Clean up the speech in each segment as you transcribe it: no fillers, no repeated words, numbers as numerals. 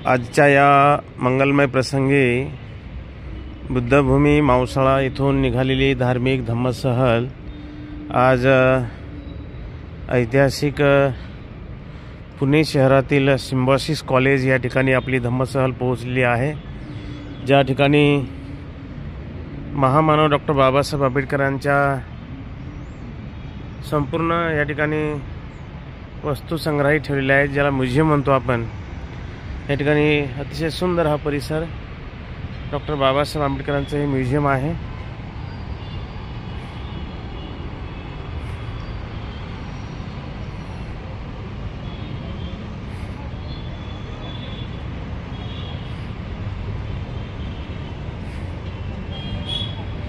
आजच्या या मंगलमय प्रसंगी बुद्धभूमी मावसाळा इथून निघालेली धार्मिक धम्मसहल आज ऐतिहासिक पुणे शहरातील सिम्बॉसिस कॉलेज या ठिकाणी आपली धम्मसहल पोहोचलेली आहे। ज्या ठिकाणी महामानव डॉक्टर बाबासाहेब आंबेडकरांच्या संपूर्ण या ठिकाणी वस्तू संग्रही ठेवलेल्या आहेत, ज्याला म्युझियम म्हणतो आपण। या ठिकाणी अतिशय सुंदर हा परिसर डॉक्टर बाबासाहेब आंबेडकरांचं हे म्युझियम आहे।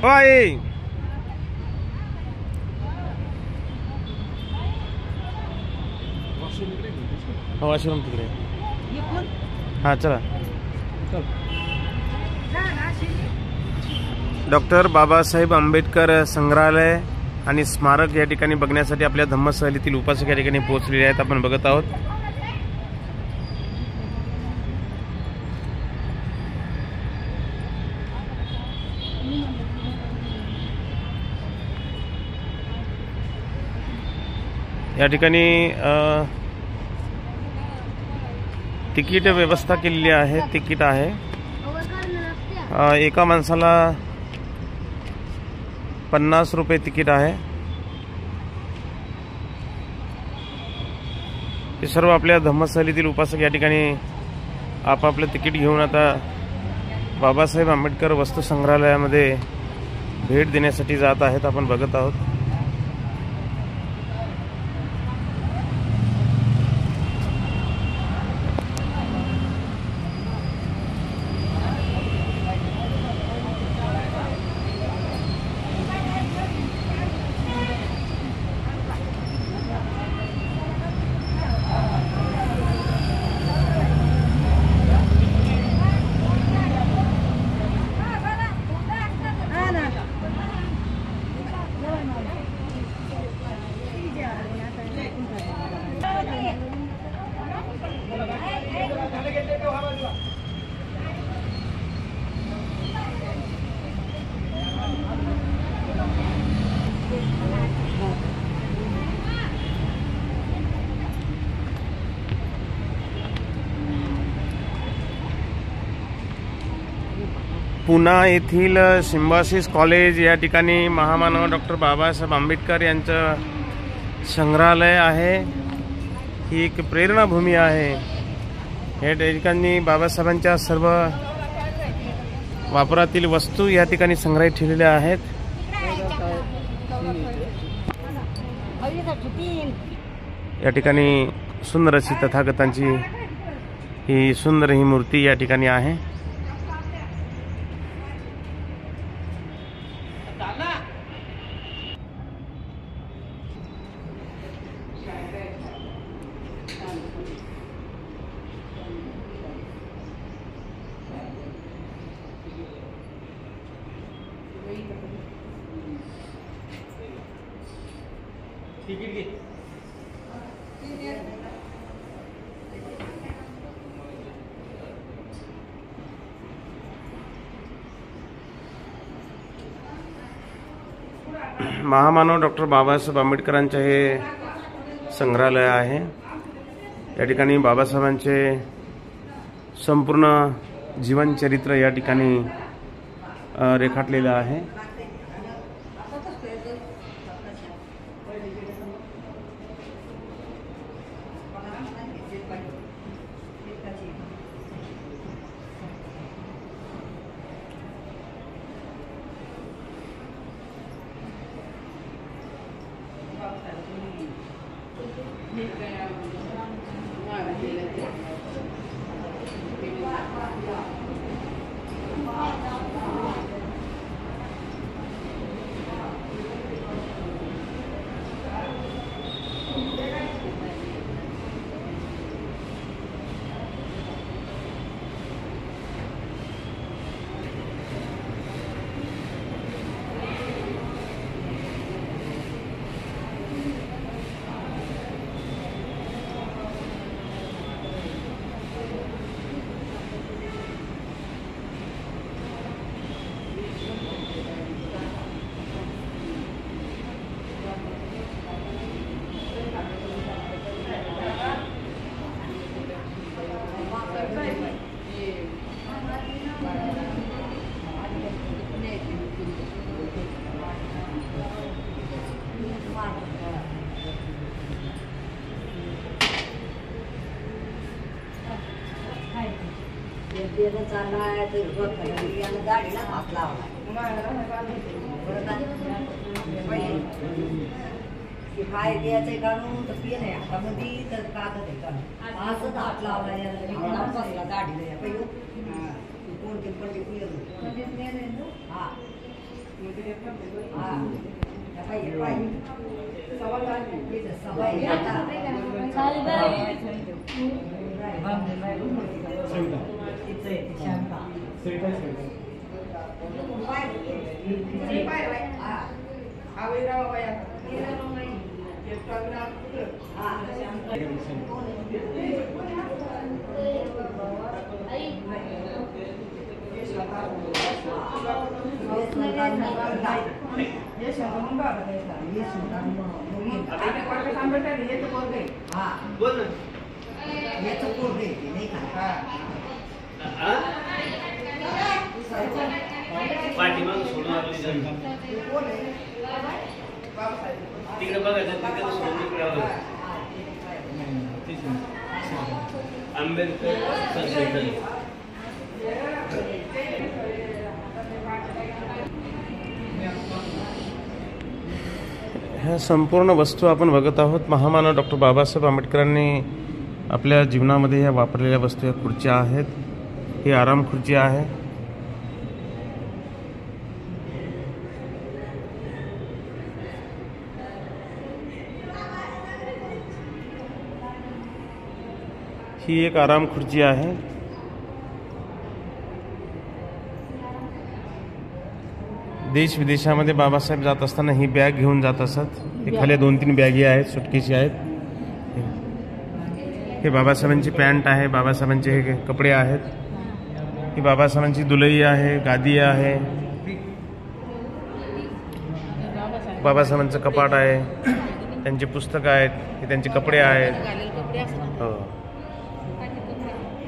ओय वॉशरूम तिकडे। हाँ चला। डॉक्टर बाबासाहेब आंबेडकर संग्रहालय आणि स्मारक या ठिकाणी बघण्यासाठी आपल्या धम्मसहलीतील उपासक या ठिकाणी पोहोचलेले आहेत। आपण बघत आहोत। या ठिकाणी तिकीट व्यवस्था केलेली आहे। तिकीट आहे एका माणसाला 50 रुपये तिकीट आहे। हे सर्व आपल्या धम्मसहलीतील उपासक या ठिकाणी आपापलं तिकीट घेऊन आता बाबासाहेब आंबेडकर वस्तू संग्रहालयामध्ये भेट देण्यासाठी जात आहेत। आपण बघत आहोत। पुणे येथील सिम्बॉसिस कॉलेज या ठिकाणी महामानव डॉक्टर बाबासाहेब आंबेडकर यांचं संग्रहालय आहे। ही एक प्रेरणाभूमी आहे। या ठिकाणी बाबासाहेबांच्या सर्व वापरातील वस्तू या ठिकाणी संग्रहित ठेवलेल्या आहेत। या ठिकाणी सुंदर अशी तथागतांची ही सुंदर ही मूर्ती या ठिकाणी आहे। महामानव डॉक्टर बाबासाहेब आंबेडकरांचे हे संग्रहालय आहे। या ठिकाणी बाबासाहेबांचे संपूर्ण जीवनचरित्र या ठिकाणी रेखाटलेलं आहे। त्यानं चाललाय तर यानं गाडीला हात लावला काय द्यायचं काढून तर पिय नाही हातामध्ये तर कागद आहे काढून असंच हात लावला याला बसला गाडीला कोणते पडले पिय हा हा सवाई पाठीमाग सोडून आपली तिकडे बघायचं तिकडे सोडून इकडे आंबेडकर संशोधन ह्या संपूर्ण वस्तू आपण बघत आहोत. महामानव डॉक्टर बाबासाहेब आंबेडकरांनी आपल्या जीवनामध्ये ह्या वापरलेल्या वस्तू या खुर्च्या आहेत. ही आराम खुर्ची आहे. ही एक आराम खुर्ची आहे. देश विदेशामध्ये बाबासाहेब जात असताना ही बॅग घेऊन जात असत. हे खाली 2-3 बॅगी आहेत, सुटकेशी आहेत. हे बाबासाहेबांची पॅन्ट आहे, बाबासाहेबांचे हे कपडे आहेत. ही बाबासाहेबांची दुलई आहे, गादी आहे, बाबासाहेबांचं कपाट आहे, त्यांची पुस्तकं आहेत, हे त्यांचे कपडे आहेत. हो,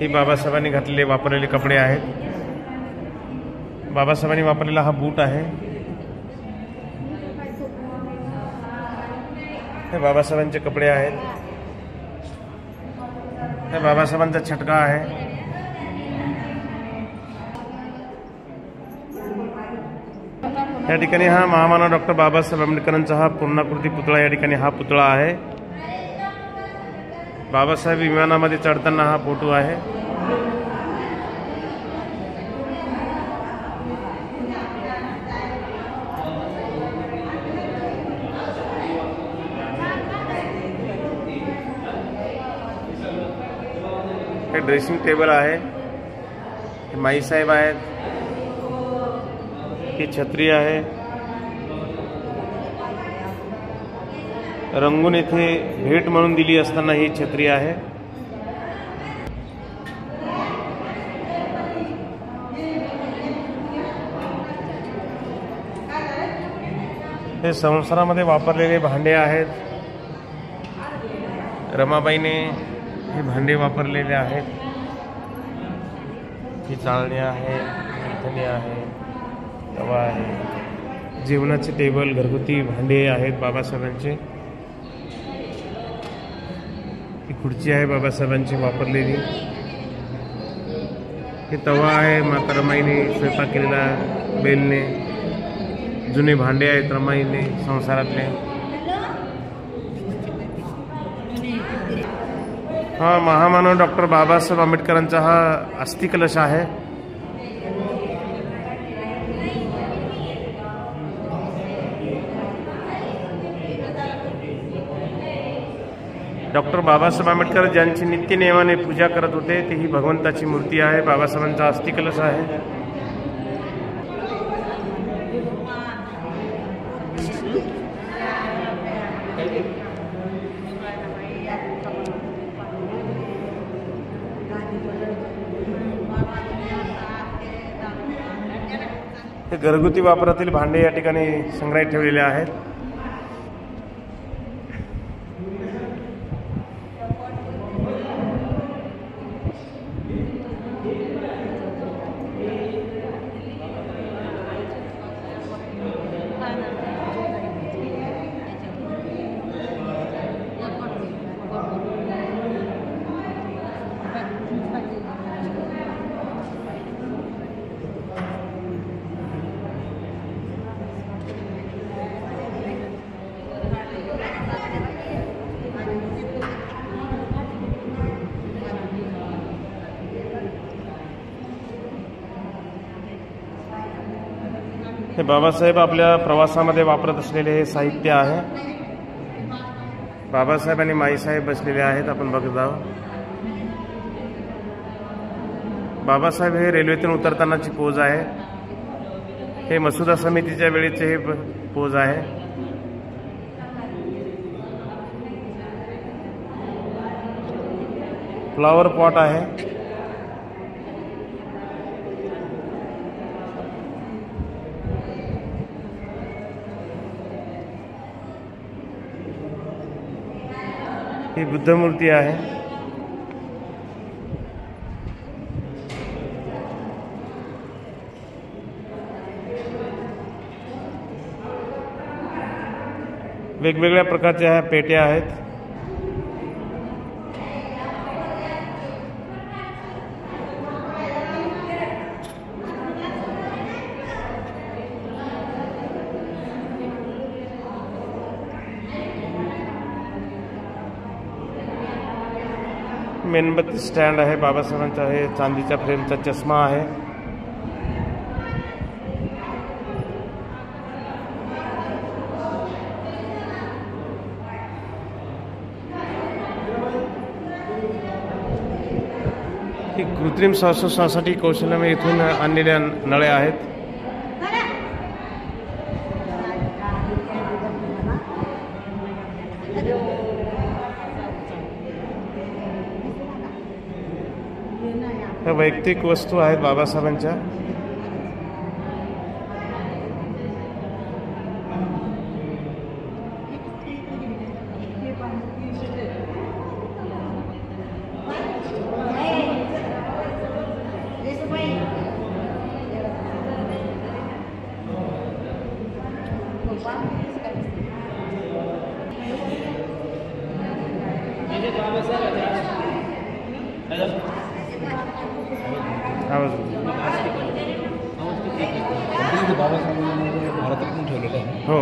हे बाबासाहेबांनी घातलेले वापरलेले कपडे आहेत. बाबासाहेबांनी वापरलेला हा बूट आहे. हे बाबासाहेबांचे कपडे आहेत. हे बाबासाहेबांचा छटका आहे. या ठिकाणी हा महामानव डॉक्टर बाबासाहेब आंबेडकरांचा हा पूर्णाकृती पुतळा, या ठिकाणी हा पुतळा आहे. बाबासाहेब विमानामध्ये चढताना हा फोटो आहे. हे ड्रेसिंग टेबल आहे. हे माईसाहेब आहेत. ही छत्री आहे. रंगून येथे भेट म्हणून दिली असताना ही छत्री आहे. हे संसारामध्ये वापरलेले भांडे आहेत. रमाबाईने हे भांडे वापरलेले आहेत. ही चाळणी आहे, इथणी आहे, तवा आहे. जेवणाचे टेबल, घरगुती भांडे आहेत बाबासाहेबांचे. ही खुर्ची आहे बाबासाहेबांची वापरलेली. हे तवा आहे, माता रमाईने स्वयंपाक केलेला बेलने. जुने भांडे आहेत रमाईने संसारातले. हा महामानव डॉक्टर बाबासाहेब आंबेडकरांचा हा अस्थिकलश आहे. डॉक्टर बाबासाहेब आंबेडकर ज्यांची नित्यनेमाने पूजा करत होते ती ही भगवंताची मूर्ती आहे. बाबासाहेबांचा अस्थिकलश आहे. हे घरगुती वापरातील भांडे या ठिकाणी संग्रहित ठेवलेले आहेत. हे बाबासाहेब आपल्या प्रवासामध्ये वापरत असलेले हे साहित्य आहे. बाबासाहेब आणि माईसाहेब बसलेले आहेत, आपण बघत आहोत. बाबासाहेब हे रेल्वेतून उतरतानाची पोज आहे. हे मसुदा समितीच्या वेळेचे हे पोज आहे. फ्लॉवर पॉट आहे. ही बुद्धमूर्ती आहे. वेगवेगळ्या प्रकारच्या ह्या पेट्या आहेत. मेणबत्ती स्टँड आहे. बाबासाहेबांचा हे चांदीच्या फ्रेमचा चष्मा आहे. ही कृत्रिम श्वासोच्छवासासाठी कौशल्य इथून आणलेल्या नळ्या आहेत. ह्या वैयक्तिक वस्तू आहेत बाबासाहेबांच्या. भारतातून ठेवलेलं आहे. हो.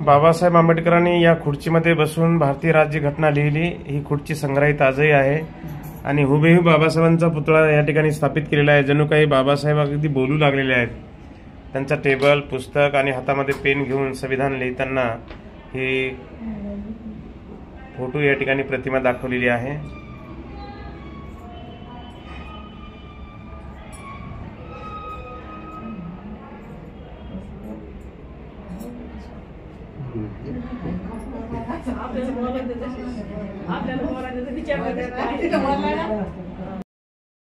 बाबासाहेब आंबेडकरांनी या खुर्चीमध्ये बसून भारतीय राज्यघटना लिहिली. ही खुर्ची संग्रहित आजही आहे आणि हुबेहूब बाबासाहेबांचा पुतळा या ठिकाणी स्थापित केलेला आहे. जणू काही बाबासाहेब अगदी बोलू लागलेले आहेत. त्यांचा टेबल, पुस्तक आणि हातामध्ये पेन घेऊन संविधान लिहिताना ही फोटो या ठिकाणी प्रतिमा दाखवलेली आहे. आपल्याला बोलायचं विचार